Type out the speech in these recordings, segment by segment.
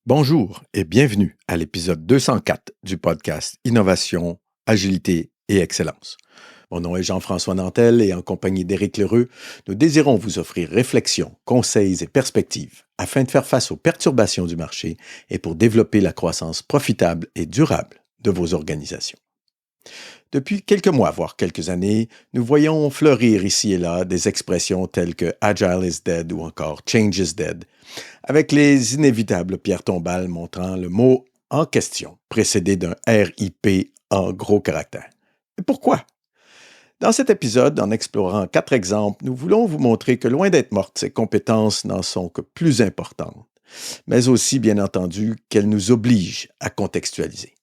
Bonjour et bienvenue à l'épisode 204 du podcast Innovation, Agilité et Excellence. Mon nom est Jean-François Nantel et en compagnie d'Éric Lheureux, nous désirons vous offrir réflexions, conseils et perspectives afin de faire face aux perturbations du marché et pour développer la croissance profitable et durable de vos organisations. Depuis quelques mois, voire quelques années, nous voyons fleurir ici et là des expressions telles que Agile is dead ou encore Change is dead, avec les inévitables pierres tombales montrant le mot en question, précédé d'un RIP en gros caractères. Et pourquoi? Dans cet épisode, en explorant 4 exemples, nous voulons vous montrer que loin d'être mortes, ces compétences n'en sont que plus importantes, mais aussi, bien entendu, qu'elles nous obligent à contextualiser.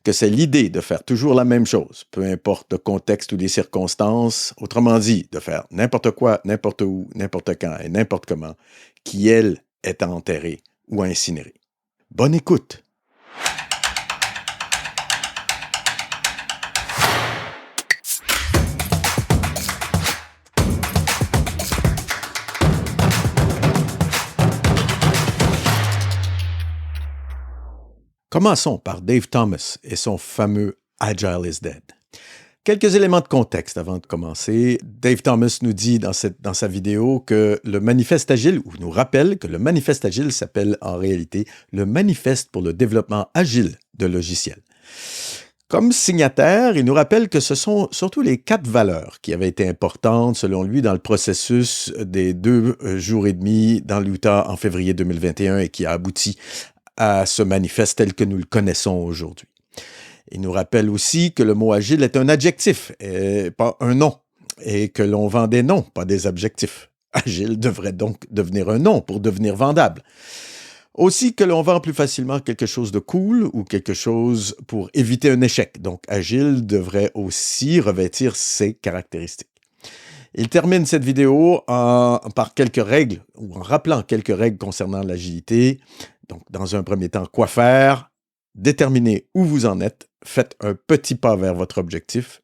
Que c'est l'idée de faire toujours la même chose, peu importe le contexte ou les circonstances, autrement dit, de faire n'importe quoi, n'importe où, n'importe quand et n'importe comment, qui, elle, est enterrée ou incinérée. Bonne écoute! Commençons par Dave Thomas et son fameux Agile is dead. Quelques éléments de contexte avant de commencer. Dave Thomas nous dit dans sa vidéo que le manifeste agile, ou nous rappelle que le manifeste agile s'appelle en réalité le manifeste pour le développement agile de logiciels. Comme signataire, il nous rappelle que ce sont surtout les 4 valeurs qui avaient été importantes, selon lui, dans le processus des 2 jours et demi dans l'Utah en février 2021 et qui a abouti à ce manifeste tel que nous le connaissons aujourd'hui. Il nous rappelle aussi que le mot agile est un adjectif et pas un nom, et que l'on vend des noms, pas des adjectifs. Agile devrait donc devenir un nom pour devenir vendable. Aussi que l'on vend plus facilement quelque chose de cool ou quelque chose pour éviter un échec. Donc, agile devrait aussi revêtir ces caractéristiques. Il termine cette vidéo par quelques règles, ou en rappelant quelques règles concernant l'agilité. Donc, dans un premier temps, quoi faire? Déterminez où vous en êtes, faites un petit pas vers votre objectif,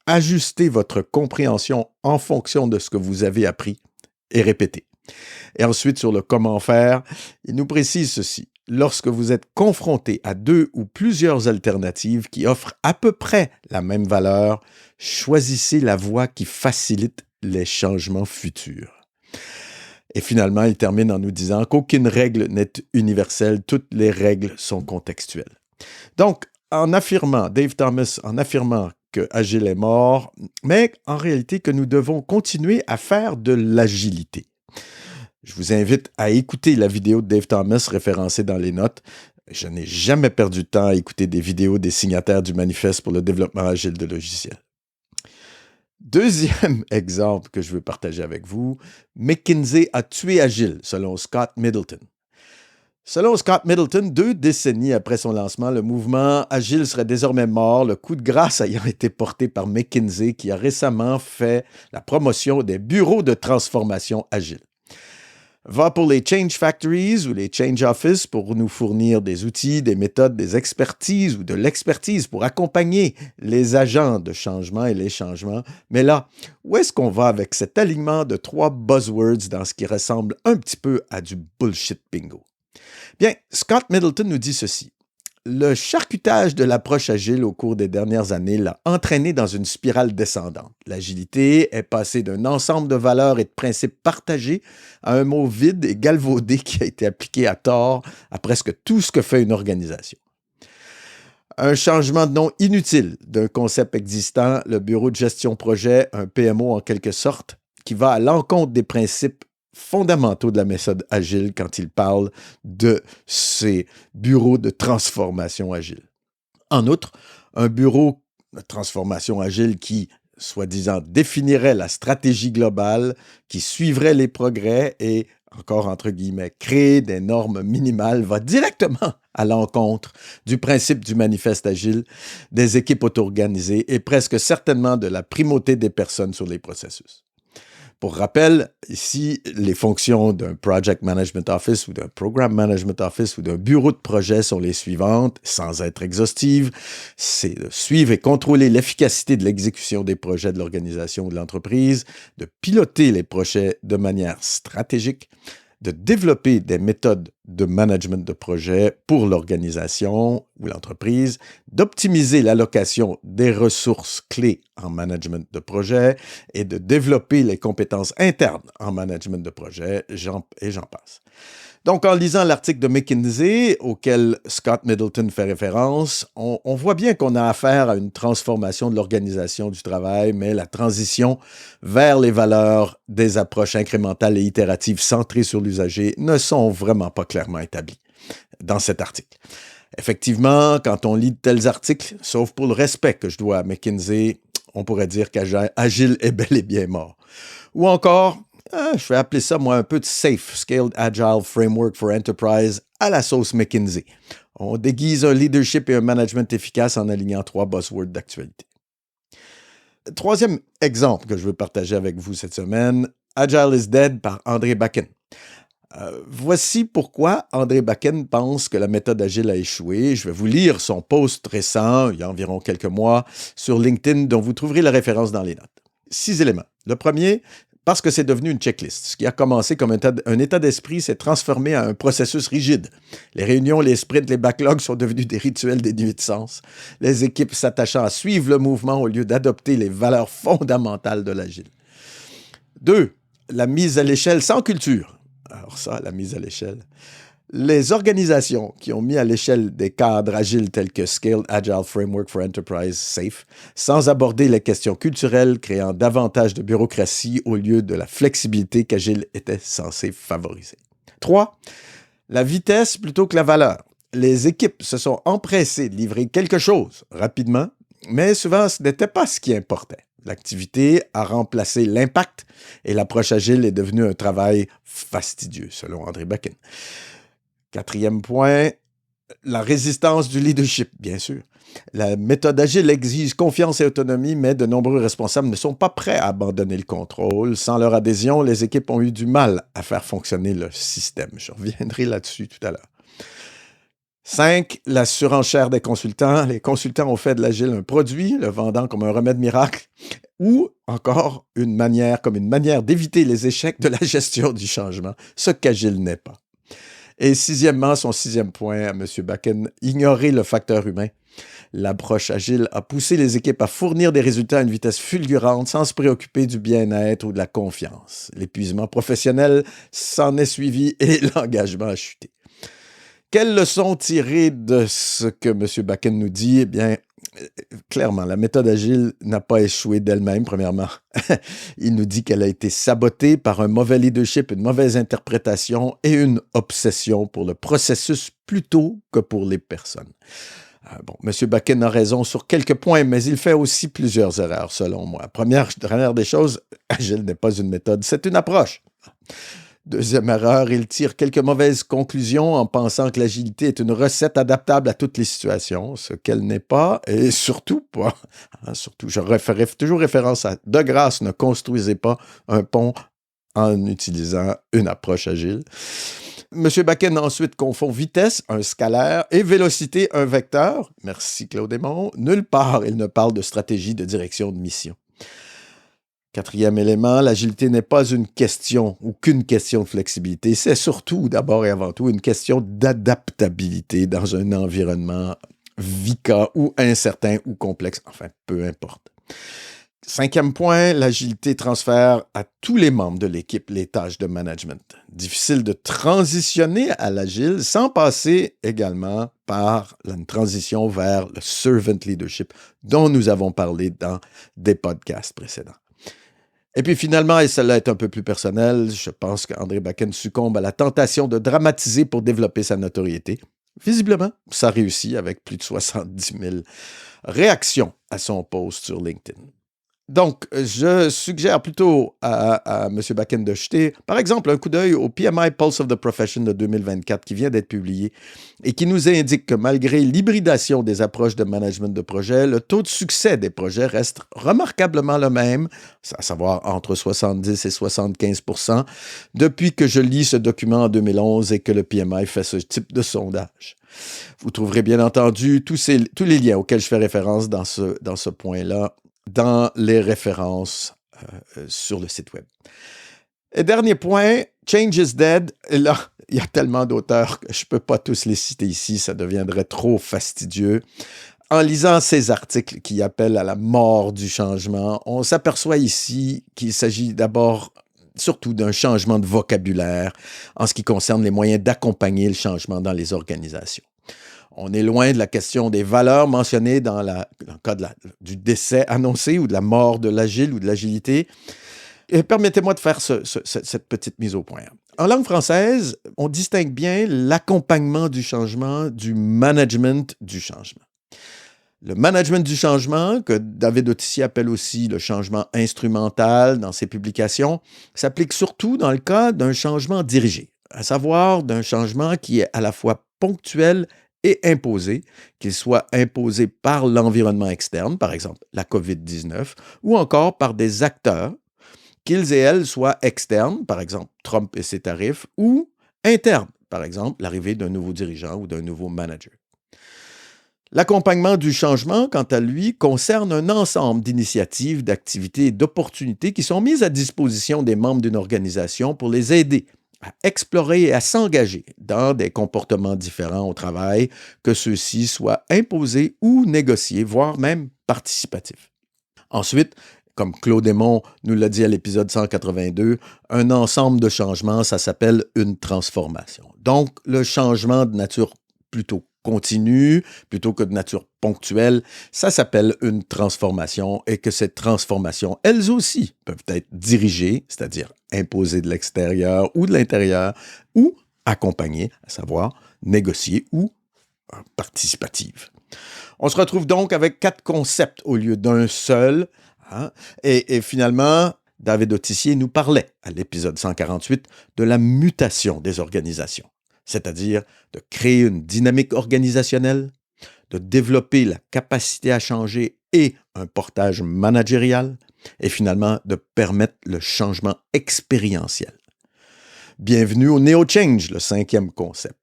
ajustez votre compréhension en fonction de ce que vous avez appris et répétez. Et ensuite, sur le comment faire, il nous précise ceci. Lorsque vous êtes confronté à 2 ou plusieurs alternatives qui offrent à peu près la même valeur, choisissez la voie qui facilite les changements futurs. Et finalement, il termine en nous disant qu'aucune règle n'est universelle, toutes les règles sont contextuelles. Donc, Dave Thomas, en affirmant que Agile est mort, mais en réalité que nous devons continuer à faire de l'agilité. Je vous invite à écouter la vidéo de Dave Thomas référencée dans les notes. Je n'ai jamais perdu de temps à écouter des vidéos des signataires du manifeste pour le développement agile de logiciels. Deuxième exemple que je veux partager avec vous, McKinsey a tué Agile, selon Scott Middleton. Selon Scott Middleton, 2 décennies après son lancement, le mouvement Agile serait désormais mort, le coup de grâce ayant été porté par McKinsey qui a récemment fait la promotion des bureaux de transformation Agile. Va pour les Change Factories ou les Change Office pour nous fournir des outils, des méthodes, des expertises ou de l'expertise pour accompagner les agents de changement et les changements. Mais là, où est-ce qu'on va avec cet alignement de 3 buzzwords dans ce qui ressemble un petit peu à du bullshit bingo? Bien, Scott Middleton nous dit ceci. Le charcutage de l'approche agile au cours des dernières années l'a entraîné dans une spirale descendante. L'agilité est passée d'un ensemble de valeurs et de principes partagés à un mot vide et galvaudé qui a été appliqué à tort à presque tout ce que fait une organisation. Un changement de nom inutile d'un concept existant, le bureau de gestion projet, un PMO en quelque sorte, qui va à l'encontre des principes fondamentaux de la méthode agile quand il parle de ces bureaux de transformation agile. En outre, un bureau de transformation agile qui, soi-disant, définirait la stratégie globale, qui suivrait les progrès et, encore entre guillemets, créer des normes minimales, va directement à l'encontre du principe du manifeste agile, des équipes auto-organisées et presque certainement de la primauté des personnes sur les processus. Pour rappel, ici, les fonctions d'un Project Management Office ou d'un Program Management Office ou d'un bureau de projet sont les suivantes, sans être exhaustives. C'est de suivre et contrôler l'efficacité de l'exécution des projets de l'organisation ou de l'entreprise, de piloter les projets de manière stratégique, de développer des méthodes de management de projet pour l'organisation ou l'entreprise, d'optimiser l'allocation des ressources clés en management de projet et de développer les compétences internes en management de projet, et j'en passe. Donc, en lisant l'article de McKinsey auquel Scott Middleton fait référence, on voit bien qu'on a affaire à une transformation de l'organisation du travail, mais la transition vers les valeurs des approches incrémentales et itératives centrées sur l'usager ne sont vraiment pas clairement établies dans cet article. Effectivement, quand on lit de tels articles, sauf pour le respect que je dois à McKinsey, on pourrait dire qu'Agile est bel et bien mort. Ou encore, je vais appeler ça, moi, un peu de SAFE, Scaled Agile Framework for Enterprise, à la sauce McKinsey. On déguise un leadership et un management efficace en alignant 3 buzzwords d'actualité. Troisième exemple que je veux partager avec vous cette semaine, Agile is Dead par André Bakken. Voici pourquoi André Bakken pense que la méthode Agile a échoué. Je vais vous lire son post récent, il y a environ quelques mois, sur LinkedIn, dont vous trouverez la référence dans les notes. 6 éléments. Le premier, parce que c'est devenu une checklist. Ce qui a commencé comme un état d'esprit s'est transformé en un processus rigide. Les réunions, les sprints, les backlogs sont devenus des rituels dénués de sens. Les équipes s'attachant à suivre le mouvement au lieu d'adopter les valeurs fondamentales de l'Agile. 2. La mise à l'échelle sans culture. Alors ça, la mise à l'échelle. Les organisations qui ont mis à l'échelle des cadres agiles tels que Scaled Agile Framework for Enterprise, SAFE, sans aborder les questions culturelles, créant davantage de bureaucratie au lieu de la flexibilité qu'Agile était censé favoriser. 3. La vitesse plutôt que la valeur. Les équipes se sont empressées de livrer quelque chose rapidement, mais souvent ce n'était pas ce qui importait. L'activité a remplacé l'impact et l'approche agile est devenue un travail fastidieux, selon André Bakken. 4e point, la résistance du leadership, bien sûr. La méthode agile exige confiance et autonomie, mais de nombreux responsables ne sont pas prêts à abandonner le contrôle. Sans leur adhésion, les équipes ont eu du mal à faire fonctionner le système. Je reviendrai là-dessus tout à l'heure. 5. La surenchère des consultants. Les consultants ont fait de l'agile un produit, le vendant comme un remède miracle, ou encore une manière d'éviter les échecs de la gestion du changement, ce qu'Agile n'est pas. Et 6e, son 6e point à M. Bakken, ignorer le facteur humain. L'approche agile a poussé les équipes à fournir des résultats à une vitesse fulgurante sans se préoccuper du bien-être ou de la confiance. L'épuisement professionnel s'en est suivi et l'engagement a chuté. Quelle leçon tirer de ce que M. Bakken nous dit? Eh bien, clairement, la méthode agile n'a pas échoué d'elle-même, premièrement. Il nous dit qu'elle a été sabotée par un mauvais leadership, une mauvaise interprétation et une obsession pour le processus plutôt que pour les personnes. Bon, M. Bakken a raison sur quelques points, mais il fait aussi plusieurs erreurs, selon moi. Première des choses, agile n'est pas une méthode, c'est une approche. Deuxième erreur, il tire quelques mauvaises conclusions en pensant que l'agilité est une recette adaptable à toutes les situations, ce qu'elle n'est pas, et surtout pas. Je ferai toujours référence à « de grâce, ne construisez pas un pont en utilisant une approche agile ». M. Bakken ensuite confond vitesse, un scalaire, et vélocité, un vecteur. Merci Claude Aymon. Nulle part, il ne parle de stratégie, de direction, de mission. 4e élément, l'agilité n'est pas une question ou qu'une question de flexibilité. C'est surtout, d'abord et avant tout, une question d'adaptabilité dans un environnement VICA ou incertain ou complexe. Enfin, peu importe. 5e point, l'agilité transfère à tous les membres de l'équipe les tâches de management. Difficile de transitionner à l'agile sans passer également par une transition vers le servant leadership dont nous avons parlé dans des podcasts précédents. Et puis finalement, et celle-là est un peu plus personnelle, je pense qu'André Bakken succombe à la tentation de dramatiser pour développer sa notoriété. Visiblement, ça réussit avec plus de 70 000 réactions à son post sur LinkedIn. Donc, je suggère plutôt à M. Bakken de jeter, par exemple, un coup d'œil au PMI Pulse of the Profession de 2024 qui vient d'être publié et qui nous indique que malgré l'hybridation des approches de management de projet, le taux de succès des projets reste remarquablement le même, à savoir entre 70 et 75 % depuis que je lis ce document en 2011 et que le PMI fait ce type de sondage. Vous trouverez bien entendu tous les liens auxquels je fais référence dans ce point-là dans les références sur le site web. Et dernier point, Change is Dead. Et là, il y a tellement d'auteurs que je ne peux pas tous les citer ici, ça deviendrait trop fastidieux. En lisant ces articles qui appellent à la mort du changement, on s'aperçoit ici qu'il s'agit d'abord surtout d'un changement de vocabulaire en ce qui concerne les moyens d'accompagner le changement dans les organisations. On est loin de la question des valeurs mentionnées dans le cas du décès annoncé ou de la mort de l'agile ou de l'agilité. Et permettez-moi de faire cette petite mise au point. En langue française, on distingue bien l'accompagnement du changement du management du changement. Le management du changement, que David Otici appelle aussi le changement instrumental dans ses publications, s'applique surtout dans le cas d'un changement dirigé, à savoir d'un changement qui est à la fois ponctuel et imposé, qu'il soit imposé par l'environnement externe, par exemple la COVID-19, ou encore par des acteurs, qu'ils et elles soient externes, par exemple Trump et ses tarifs, ou internes, par exemple l'arrivée d'un nouveau dirigeant ou d'un nouveau manager. L'accompagnement du changement, quant à lui, concerne un ensemble d'initiatives, d'activités et d'opportunités qui sont mises à disposition des membres d'une organisation pour les aider à explorer et à s'engager dans des comportements différents au travail, que ceux-ci soient imposés ou négociés, voire même participatifs. Ensuite, comme Claude Aymon nous l'a dit à l'épisode 182, un ensemble de changements, ça s'appelle une transformation. Donc, le changement de nature plutôt continue, plutôt que de nature ponctuelle, ça s'appelle une transformation et que ces transformations, elles aussi, peuvent être dirigées, c'est-à-dire imposées de l'extérieur ou de l'intérieur, ou accompagnées, à savoir négociées ou participatives. On se retrouve donc avec 4 concepts au lieu d'un seul, et finalement, David Otici nous parlait à l'épisode 148 de la mutation des organisations, c'est-à-dire de créer une dynamique organisationnelle, de développer la capacité à changer et un portage managérial, et finalement de permettre le changement expérientiel. Bienvenue au Neo-Change, le 5e concept.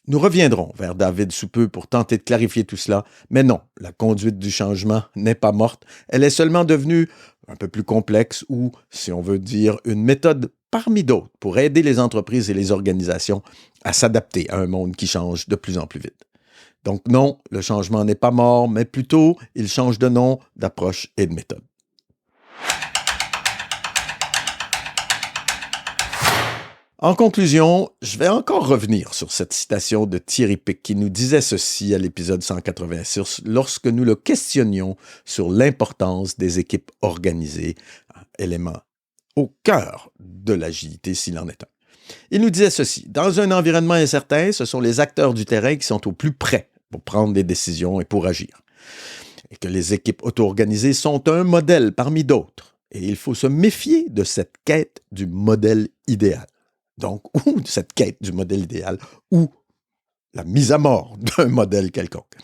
Nous reviendrons vers David sous peu pour tenter de clarifier tout cela, mais non, la conduite du changement n'est pas morte, elle est seulement devenue un peu plus complexe ou, si on veut dire, une méthode parmi d'autres pour aider les entreprises et les organisations à s'adapter à un monde qui change de plus en plus vite. Donc non, le changement n'est pas mort, mais plutôt, il change de nom, d'approche et de méthode. En conclusion, je vais encore revenir sur cette citation de Thierry Pic qui nous disait ceci à l'épisode 186 lorsque nous le questionnions sur l'importance des équipes organisées, élément au cœur de l'agilité s'il en est un. Il nous disait ceci: dans un environnement incertain, ce sont les acteurs du terrain qui sont au plus près pour prendre des décisions et pour agir. Et que les équipes auto-organisées sont un modèle parmi d'autres. Et il faut se méfier de cette quête du modèle idéal. Donc, ou cette quête du modèle idéal, ou la mise à mort d'un modèle quelconque.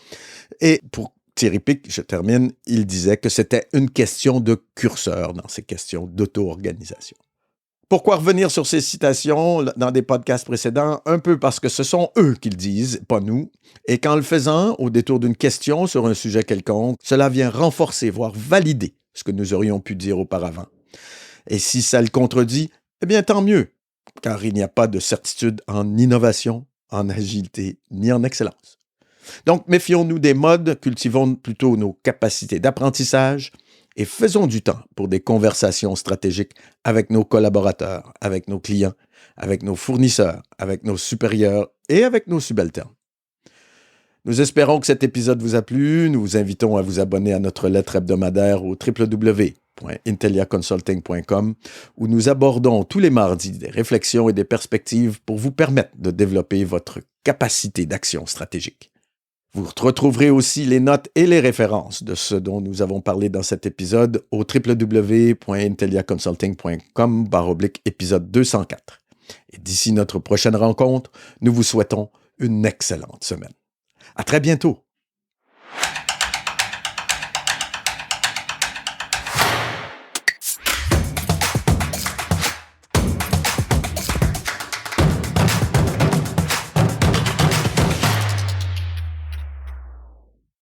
Et pour Thierry Pic, je termine, il disait que c'était une question de curseur dans ces questions d'auto-organisation. Pourquoi revenir sur ces citations dans des podcasts précédents? Un peu parce que ce sont eux qui le disent, pas nous. Et qu'en le faisant, au détour d'une question sur un sujet quelconque, cela vient renforcer, voire valider ce que nous aurions pu dire auparavant. Et si ça le contredit, eh bien tant mieux, car il n'y a pas de certitude en innovation, en agilité, ni en excellence. Donc, méfions-nous des modes, cultivons plutôt nos capacités d'apprentissage et faisons du temps pour des conversations stratégiques avec nos collaborateurs, avec nos clients, avec nos fournisseurs, avec nos supérieurs et avec nos subalternes. Nous espérons que cet épisode vous a plu. Nous vous invitons à vous abonner à notre lettre hebdomadaire au www.inteliaconsulting.com où nous abordons tous les mardis des réflexions et des perspectives pour vous permettre de développer votre capacité d'action stratégique. Vous retrouverez aussi les notes et les références de ce dont nous avons parlé dans cet épisode au www.inteliaconsulting.com/épisode 204. Et d'ici notre prochaine rencontre, nous vous souhaitons une excellente semaine. À très bientôt!